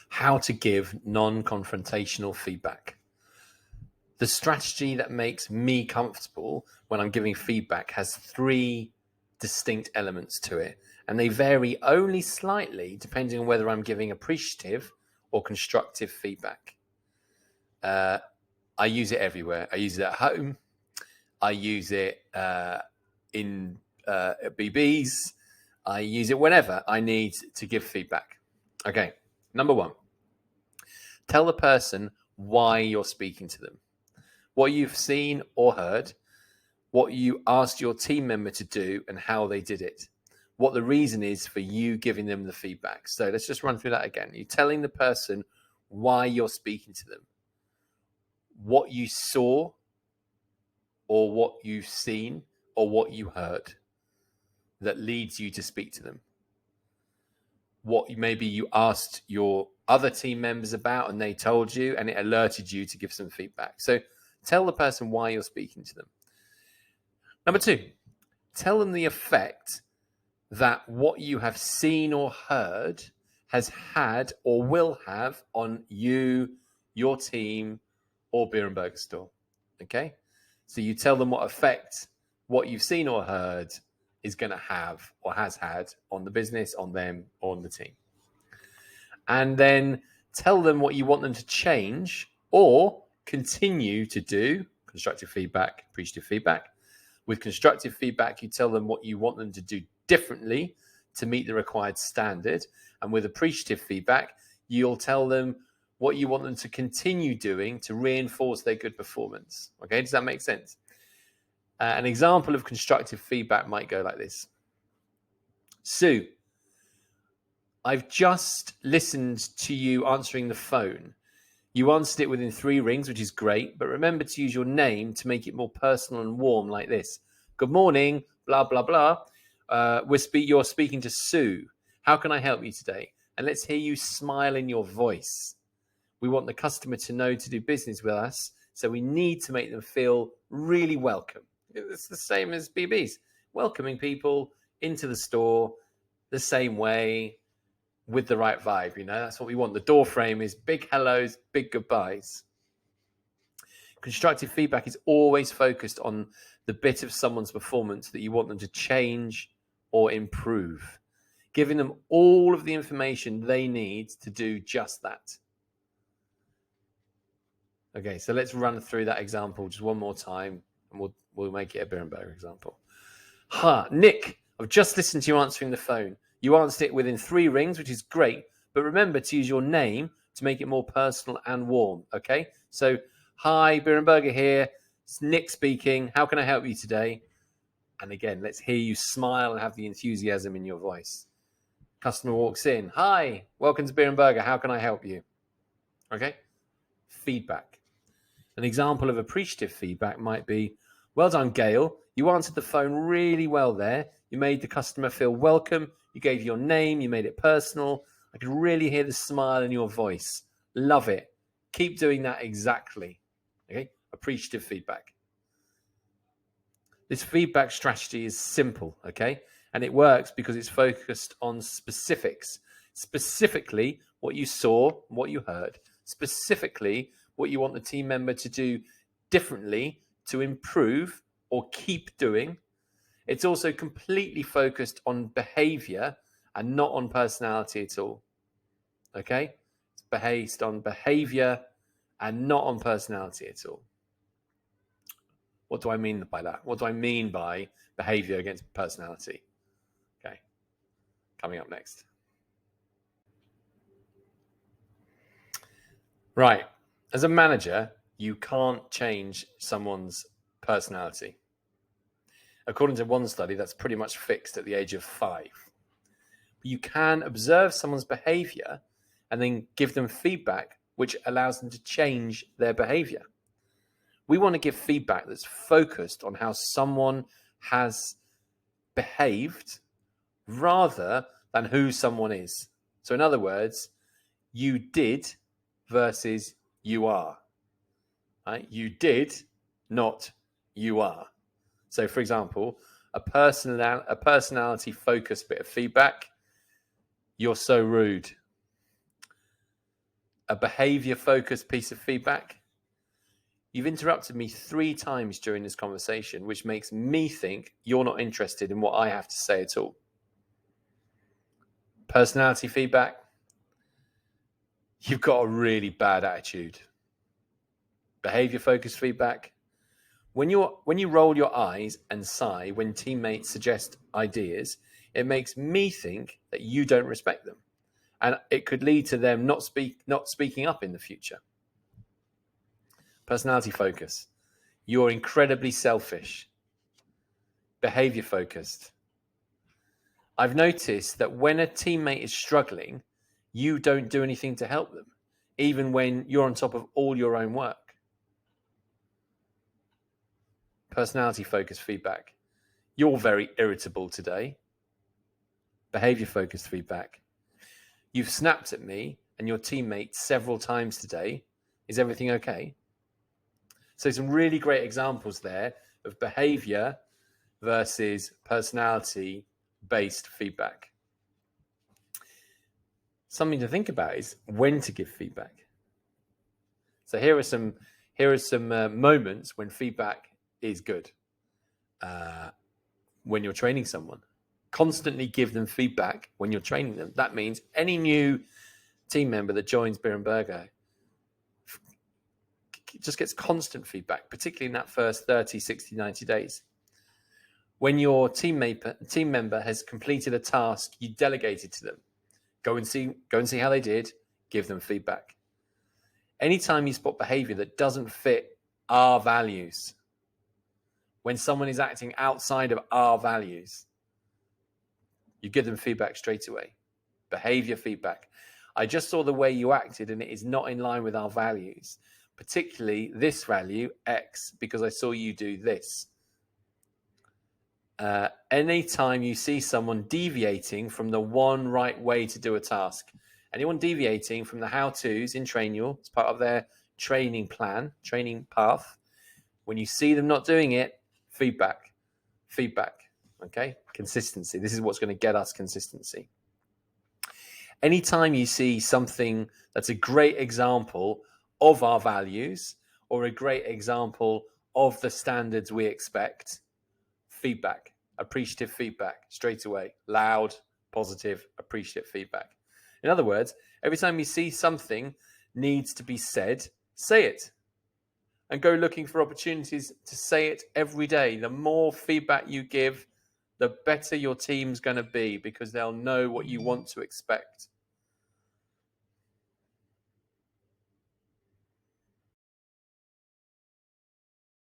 How to give non-confrontational feedback. The strategy that makes me comfortable when I'm giving feedback has 3 distinct elements to it, and they vary only slightly depending on whether I'm giving appreciative or constructive feedback. I use it everywhere. I use it at home. I use it in BBs. I use it whenever I need to give feedback. Okay, number 1. Tell the person why you're speaking to them, what you've seen or heard, what you asked your team member to do and how they did it, what the reason is for you giving them the feedback. So let's just run through that again. You're telling the person why you're speaking to them, what you saw or what you've seen or what you heard that leads you to speak to them, what maybe you asked your other team members about and they told you and it alerted you to give some feedback. So tell the person why you're speaking to them. Number 2, tell them the effect that what you have seen or heard has had or will have on you, your team, or Beer and Burger Store. Okay? So you tell them what effect what you've seen or heard is going to have or has had on the business, on them, or on the team. And then tell them what you want them to change or continue to do. Constructive feedback, appreciative feedback. With constructive feedback, you tell them what you want them to do differently to meet the required standard. And with appreciative feedback, you'll tell them what you want them to continue doing to reinforce their good performance. Okay, does that make sense? An example of constructive feedback might go like this. Sue, I've just listened to you answering the phone. You answered it within 3 rings, which is great, but remember to use your name to make it more personal and warm like this. Good morning, blah, blah, blah. You're speaking to Sue. How can I help you today? And let's hear you smile in your voice. We want the customer to know to do business with us, so we need to make them feel really welcome. It's the same as BBs. Welcoming people into the store the same way with the right vibe, that's what we want. The door frame is big hellos, big goodbyes. Constructive feedback is always focused on the bit of someone's performance that you want them to change or improve, giving them all of the information they need to do just that. Okay, so let's run through that example just one more time, and we'll make it a Beer and Burger example. Nick, I've just listened to you answering the phone. You answered it within 3 rings, which is great, but remember to use your name to make it more personal and warm, okay? So, hi, Beer and Burger here. It's Nick speaking. How can I help you today? And again, let's hear you smile and have the enthusiasm in your voice. Customer walks in. Hi, welcome to Beer and Burger. How can I help you? Okay? Feedback. An example of appreciative feedback might be, well done, Gail. You answered the phone really well there. You made the customer feel welcome. You gave your name. You made it personal. I could really hear the smile in your voice. Love it. Keep doing that exactly. Okay? Appreciative feedback. This feedback strategy is simple, okay? And it works because it's focused on specifics. Specifically, what you saw, what you heard. Specifically, what you want the team member to do differently to improve or keep doing. It's also completely focused on behavior and not on personality at all. Okay? It's based on behavior and not on personality at all. What do I mean by that? What do I mean by behavior against personality? Okay. Coming up next. Right. As a manager, you can't change someone's personality. According to one study, that's pretty much fixed at the age of 5. But you can observe someone's behavior and then give them feedback, which allows them to change their behavior. We want to give feedback that's focused on how someone has behaved rather than who someone is. So in other words, you did versus you are. Right? You did, not you are. So, for example, a personality-focused bit of feedback, you're so rude. a behavior-focused piece of feedback. You've interrupted me 3 times during this conversation, which makes me think you're not interested in what I have to say at all. Personality feedback. You've got a really bad attitude. Behavior-focused feedback. When you roll your eyes and sigh when teammates suggest ideas, it makes me think that you don't respect them, and it could lead to them not speaking up in the future. Personality focus. You're incredibly selfish. Behavior focused. I've noticed that when a teammate is struggling, you don't do anything to help them, even when you're on top of all your own work. Personality focused feedback. You're very irritable today. Behavior focused feedback. You've snapped at me and your teammate several times today. Is everything okay? So some really great examples there of behavior versus personality based feedback. Something to think about is when to give feedback. So here are some moments when feedback is good. When you're training someone, constantly give them feedback when you're training them. That means any new team member that joins Beer and Burger just gets constant feedback, particularly in that first 30, 60, 90 days. When your team member has completed a task you delegated to them, go and see how they did, give them feedback. Anytime you spot behavior that doesn't fit our values, when someone is acting outside of our values, you give them feedback straight away. Behavior feedback. I just saw the way you acted and it is not in line with our values, particularly this value, X, because I saw you do this. Anytime you see someone deviating from the one right way to do a task, anyone deviating from the how-tos in Trainual, it's part of their training plan, training path, when you see them not doing it, feedback, okay? Consistency. This is what's going to get us consistency. Anytime you see something that's a great example of our values or a great example of the standards we expect, feedback, appreciative feedback straight away, loud, positive, appreciative feedback. In other words, every time you see something needs to be said, say it. And go looking for opportunities to say it every day. The more feedback you give, the better your team's going to be because they'll know what you want to expect.